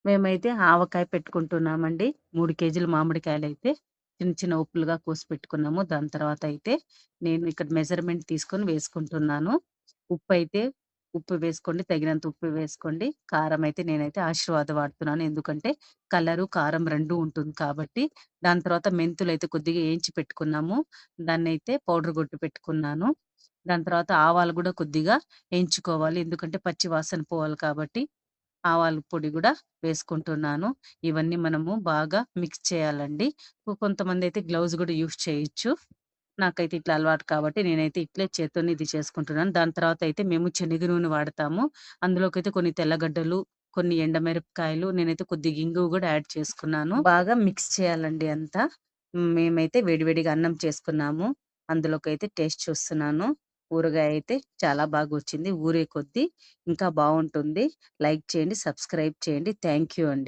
మేమైతే ఆవకాయ పెట్టుకుంటున్నామండి. 3 కేజీల మామిడికాయలైతే చిన్న చిన్న ఉప్పులుగా కోసి పెట్టుకున్నాము. దాని తర్వాత అయితే నేను ఇక్కడ మెజర్‌మెంట్ తీసుకొని వేసుకుంటున్నాను. ఉప్పైతే ఉప్పు వేసుకోండి. తగినంత ఉప్పు వేసుకోండి. కారం అయితే నేనైతే ఆశీర్వాద్ వాడుతున్నాను. ఎందుకంటే కలరు, కారం 2 ఉంటుంది కాబట్టి. దాని తర్వాత మెంతులైతే కొద్దిగా ఏంచి పెట్టుకున్నాము. దాన్నైతే పౌడర్ కొట్టి పెట్టుకున్నాను. దాని తర్వాత ఆవాలు గూడా కొద్దిగా ఏంచుకోవాలి. ఎందుకంటే పచ్చి వాసన పోవాలి కాబట్టి. ఆవాల పొడి గూడా వేసుకుంటున్నాను. ఇవన్నీ మనము బాగా మిక్స్ చేయాలండి. కొంతమందైతే గ్లౌజ్ గూడా యూజ్ చేయొచ్చు. నాకైతే ఇట్లా అలవాటు కాబట్టి నేనైతే ఇట్లే చేత్తోనే ఇది చేసుకుంటున్నాను. దాని తర్వాత అయితే మేము శనగ నూనె వాడతాము. అందులోకైతే కొన్ని తెల్లగడ్డలు, కొన్ని ఎండమిరపకాయలు, నేనైతే కొద్దిగా ఇంగువ గూడా యాడ్ చేసుకున్నాను. బాగా మిక్స్ చేయాలండి అంతా. మేమైతే వేడివేడిగా అన్నం చేసుకున్నాము. అందులోకైతే టేస్ట్ చూస్తున్నాను. ఊరగాయ అయితే చాలా బాగొచ్చింది. ఊరే కొద్దీ ఇంకా బావుంటుంది. లైక్ చేయండి, సబ్స్క్రైబ్ చేయండి. థాంక్ యూ అండి.